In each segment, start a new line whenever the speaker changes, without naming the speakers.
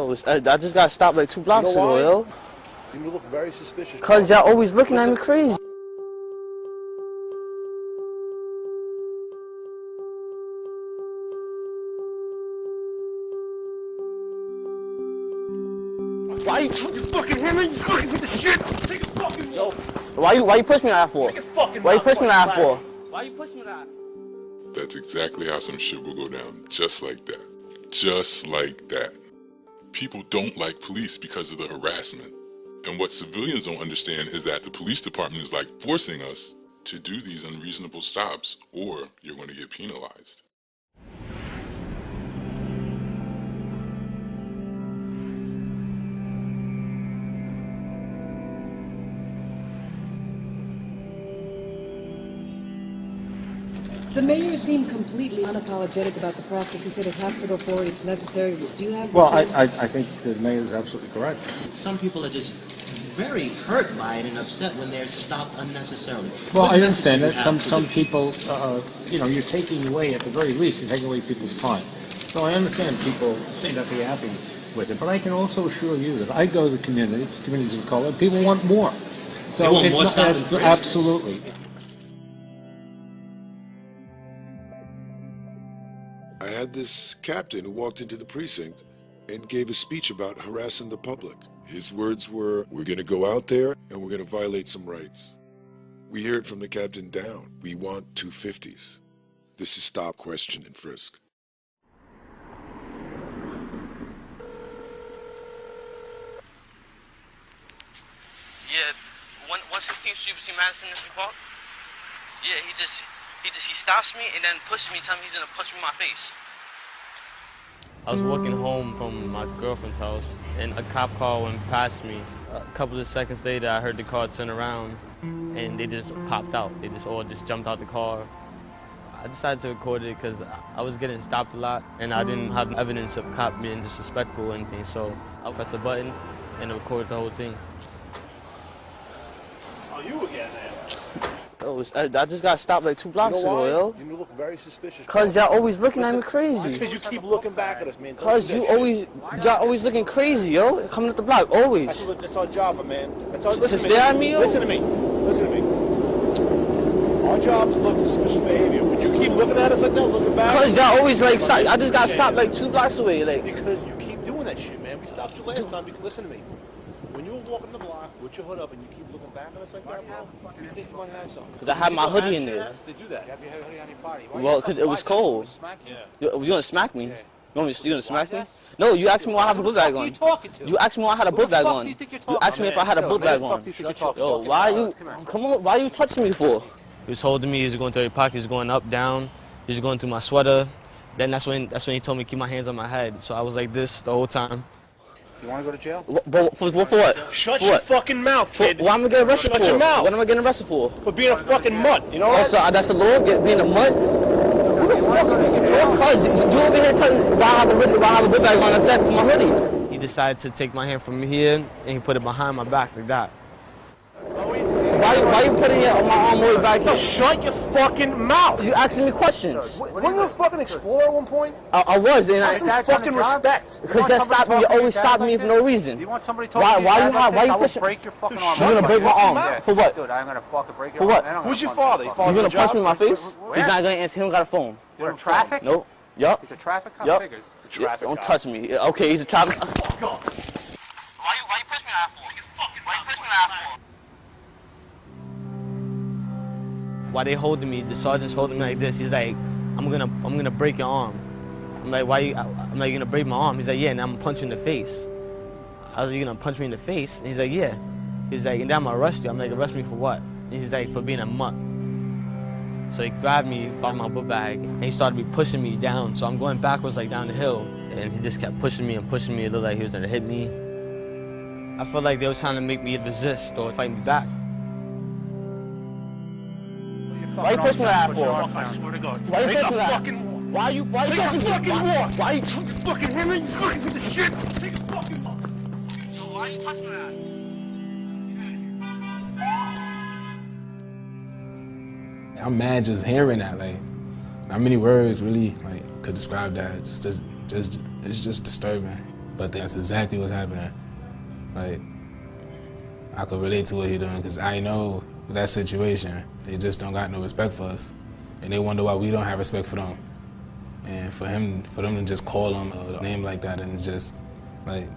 I just got stopped like 2 blocks ago, yo.
You look very suspicious.
Cause y'all always looking at me crazy. Why you fucking him? You fucking with the shit? Take a fucking yo. Why you push me like that for? Why you push me like that for? Why you push me like that?
That's exactly how some shit will go down. Just like that. Just like that. People don't like police because of the harassment. And what civilians don't understand is that the police department is like forcing us to do these unreasonable stops, or you're going to get penalized.
The mayor seemed completely unapologetic about the practice. He said it has to go forward, it's necessary. Do you have the
Well,
same?
I think the mayor is absolutely correct.
Some people are just very hurt by it and upset when they're stopped unnecessarily.
Well,
What
I
message do
understand
you
that
have
some
to
people, you're taking away, at the very least, you're taking away people's time. So I understand people may not be happy with it, but I can also assure you that I go to the communities of color, people want more. So
They want more stop and frisk.
Absolutely.
I had this captain who walked into the precinct and gave a speech about harassing the public. His words were, "We're going to go out there and we're going to violate some rights." We hear it from the captain down. We want 250s. This is stop, question, and frisk.
Yeah, 116th Street between Madison and Central Park. Yeah, he stops me and then pushes me, telling me he's gonna punch me in my face. I was walking home from my girlfriend's house, and a cop car went past me. A couple of seconds later, I heard the car turn around, and they just popped out. They all jumped out the car. I decided to record it because I was getting stopped a lot, and I didn't have evidence of cop being disrespectful or anything, so I pressed the button and recorded the whole thing.
Oh, you again, man.
I just got stopped like 2 blocks ago, yo.
You look very suspicious.
Cause y'all always looking at me crazy.
Because you keep looking back at us, man.
Cause y'all always looking crazy, yo. Coming up the block, always.
That's our job, man.
To stare at me, yo?
Listen to me. Listen to me. Our job is to look for suspicious behavior. When you keep looking at us like that, looking back.
Cause y'all always like stop. I just got stopped like 2 blocks away, like.
Because you keep doing that shit, man. We stopped you last time. Listen to me. When you were walking the block with your hood up and you keep looking back at us like that, bro, you think you might have something.
Cause I had my hoodie in there.
They do that. You have your hoodie on your body.
Well, cause it was cold. You gonna smack me? You gonna smack me? No, you asked me why I have a book bag on. You asked me why I had a book bag on. You asked me if I had a book bag on. Yo, why you? Come on, why you touching me for? He was holding me. He was going through every pocket. He was going up, down. He was going through my sweater. Then that's when he told me to keep my hands on my head. So I was like this the whole time.
You want to go to jail?
For what?
Shut your fucking mouth, kid.
What am I getting arrested for?
Shut your mouth.
What am I getting arrested for?
For being a fucking mutt, you know?
Oh, so that's a law? Being a mutt? Who the fuck are you talking? Cause you over here telling me why I have a book bag on except for my hoodie. He decided to take my hand from here and he put it behind my back like that. Why you putting it on my arm way back here?
Shut your fucking mouth!
You asking me questions.
Weren't you a fucking explorer at one point?
I was, and
Have some fucking respect.
Because that stopped me. You always stop me for no reason.
You want somebody talking
Why you pushing?
break your fucking arm.
You're gonna break my arm. For what?
Dude, I'm gonna fucking break your
For what?
arm.
Who's your father?
He's gonna punch me in my face? He's not gonna answer. He don't got a phone.
You're in traffic?
Nope. Yup.
He's a traffic cop?
Yup.
Figures.
Don't touch me. Okay, he's a traffic cop. Why you push me like that for? Why you push me like that for? Why they holding me? The sergeant's holding me like this. He's like, I'm gonna break your arm. I'm like, why you? I'm like, you gonna break my arm? He's like, yeah, and I'm gonna punch you in the face. I was like, you gonna punch me in the face? And he's like, yeah. He's like, and then I'm gonna arrest you. I'm like, arrest me for what? And he's like, for being a mutt. So he grabbed me by my book bag and he started pushing me down. So I'm going backwards like down the hill, and he just kept pushing me and pushing me. It looked like he was gonna hit me. I felt like they were trying to make me resist or fight me back. Why you push me like that for?
I swear to God.
Why you push me like that? Why you
Take a fucking walk.
Why you?
You fucking him and you fucking with the shit. Take a fucking walk.
Yo, why you touching me like that?
I'm mad just hearing that. Like, not many words really like could describe that. It's just disturbing. but that's exactly what's happening. Like, I could relate to what he's doing because I know that situation. They just don't got no respect for us, and they wonder why we don't have respect for them. And for them to just call him a name like that and just like,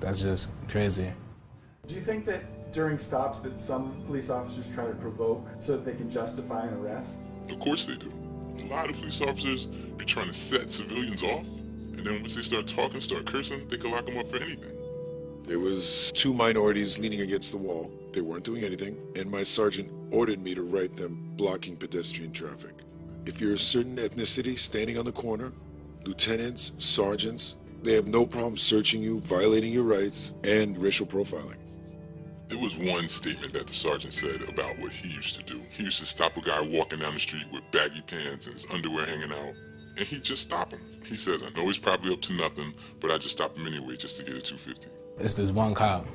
that's just crazy.
Do you think that during stops that some police officers try to provoke so that they can justify an arrest?
Of course they do. A lot of police officers be trying to set civilians off, and then once they start talking, start cursing, they can lock them up for anything.
There was 2 minorities leaning against the wall. They weren't doing anything, and my sergeant ordered me to write them blocking pedestrian traffic. If you're a certain ethnicity standing on the corner, lieutenants, sergeants, they have no problem searching you, violating your rights, and racial profiling.
There was one statement that the sergeant said about what he used to do. He used to stop a guy walking down the street with baggy pants and his underwear hanging out, and he'd just stop him. He says, I know he's probably up to nothing, but I just stop him anyway just to get a 250.
It's this one cop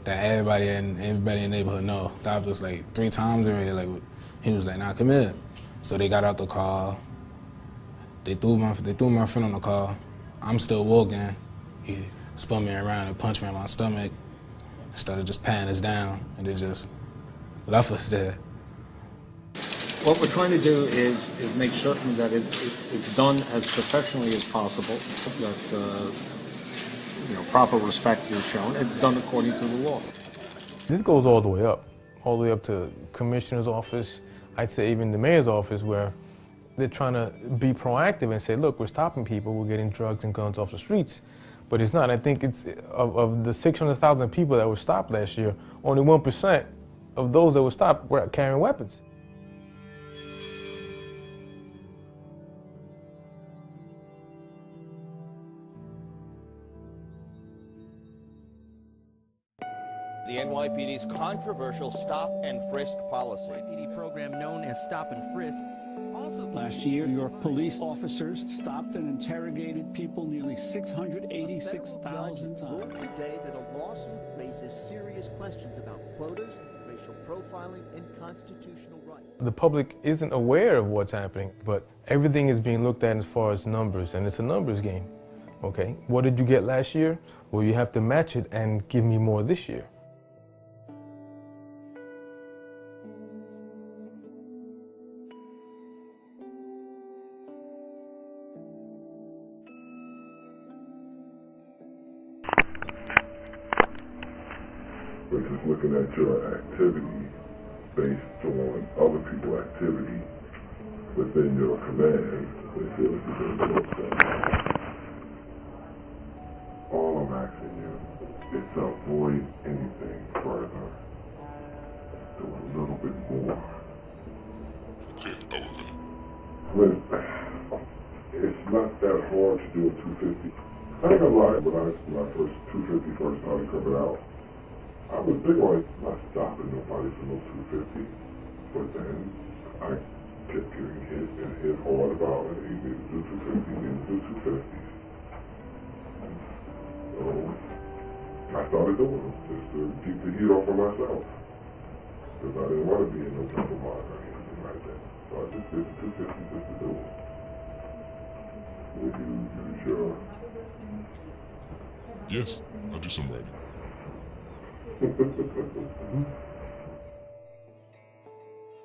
that everybody in the neighborhood know. Stopped us like 3 times already. Like, he was like, nah, come here. So they got out the car. They threw my friend on the car. I'm still walking. He spun me around and punched me in my stomach. Started just patting us down, and they just left us there.
What we're trying to do is make certain that it's done as professionally as possible, that proper respect is shown. It's done according to the law.
This goes all the way up to commissioner's office. I'd say even the mayor's office, where they're trying to be proactive and say, look, we're stopping people, we're getting drugs and guns off the streets. But it's not. I think it's of the 600,000 people that were stopped last year, only 1% of those that were stopped were carrying weapons.
The NYPD's controversial stop and frisk policy.
NYPD program known as Stop and Frisk. Also,
last year, New York police officers stopped and interrogated people nearly 686,000 times.
Today that a lawsuit raises serious questions about quotas, racial profiling, and constitutional rights.
The public isn't aware of what's happening, but everything is being looked at as far as numbers, and it's a numbers game. Okay, what did you get last year? Well, you have to match it and give me more this year.
But just looking at your activity based on other people's activity within your command, they feel like you're doing your thing. All I'm asking you is to avoid anything further. Do a little bit more. When it's not that hard to do a 250. I ain't gonna lie, when my first 250 first started coming out, I was big on not stopping nobody for no 250, but then I kept getting hit and hit hard about it. You need to do 250, you need to do 250s. So I started doing them just to keep the heat off of myself, because I didn't want to be in no trouble or anything like that. So I just did the 250 just to do it. Would you use your...
Yes, I'll do some writing.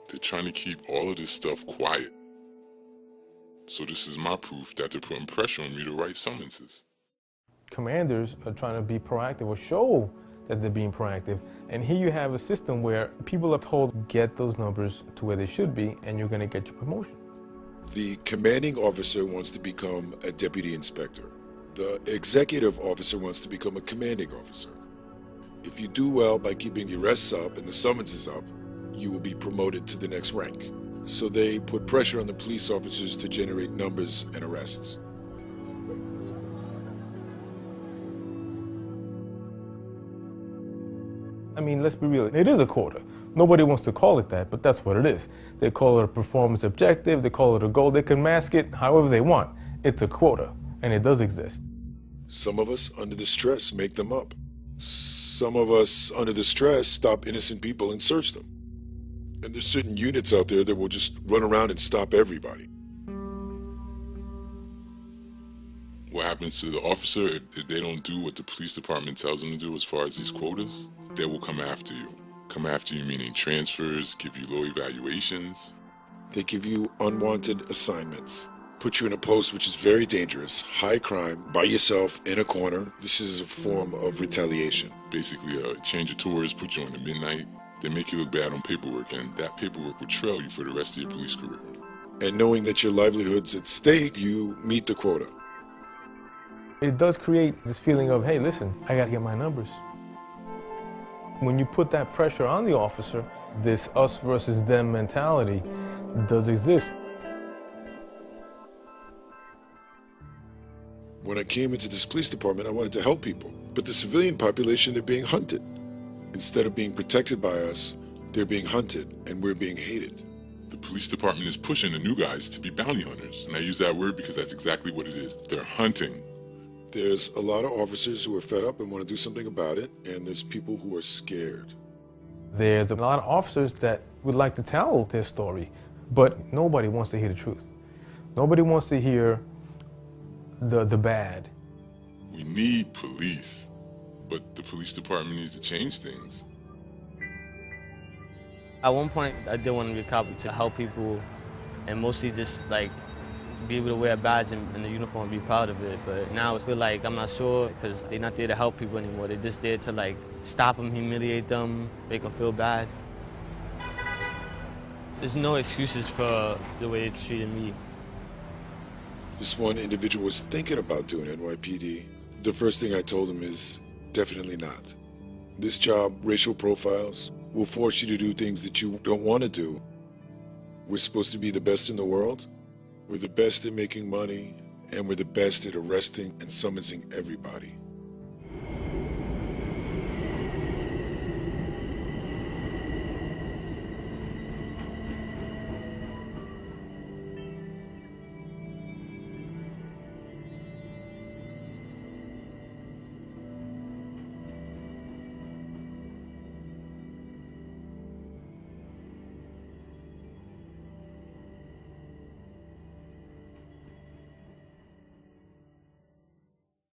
They're trying to keep all of this stuff quiet. So this is my proof that they're putting pressure on me to write summonses.
Commanders are trying to be proactive or show that they're being proactive. And here you have a system where people are told, get those numbers to where they should be, and you're going to get your promotion.
The commanding officer wants to become a deputy inspector. The executive officer wants to become a commanding officer. If you do well by keeping the arrests up and the summonses up, you will be promoted to the next rank. So they put pressure on the police officers to generate numbers and arrests.
I mean, let's be real, it is a quota. Nobody wants to call it that, but that's what it is. They call it a performance objective, they call it a goal, they can mask it however they want. It's a quota, and it does exist.
Some of us, under the stress, make them up. Some of us, under the stress, stop innocent people and search them. And there's certain units out there that will just run around and stop everybody.
What happens to the officer if they don't do what the police department tells them to do as far as these quotas? They will come after you. Come after you meaning transfers, give you low evaluations.
They give you unwanted assignments, put you in a post which is very dangerous, high crime, by yourself, in a corner. This is a form of retaliation.
Basically, change of tours, put you on the midnight. They make you look bad on paperwork, and that paperwork will trail you for the rest of your police career.
And knowing that your livelihood's at stake, you meet the quota.
It does create this feeling of, hey, listen, I gotta get my numbers. When you put that pressure on the officer, this us versus them mentality does exist.
When I came into this police department, I wanted to help people. But the civilian population, they're being hunted. Instead of being protected by us, they're being hunted, and we're being hated.
The police department is pushing the new guys to be bounty hunters. And I use that word because that's exactly what it is. They're hunting.
There's a lot of officers who are fed up and want to do something about it, and there's people who are scared.
There's a lot of officers that would like to tell their story, but nobody wants to hear the truth. Nobody wants to hear the bad.
We need police, but the police department needs to change things.
At one point, I did want to be a cop to help people and mostly just like be able to wear a badge and the uniform and be proud of it. But now I feel like I'm not sure because they're not there to help people anymore. They're just there to like stop them, humiliate them, make them feel bad. There's no excuses for the way they treated me.
This one individual was thinking about doing NYPD. The first thing I told him is definitely not. This job, racial profiles, will force you to do things that you don't want to do. We're supposed to be the best in the world. We're the best at making money, and we're the best at arresting and summoning everybody.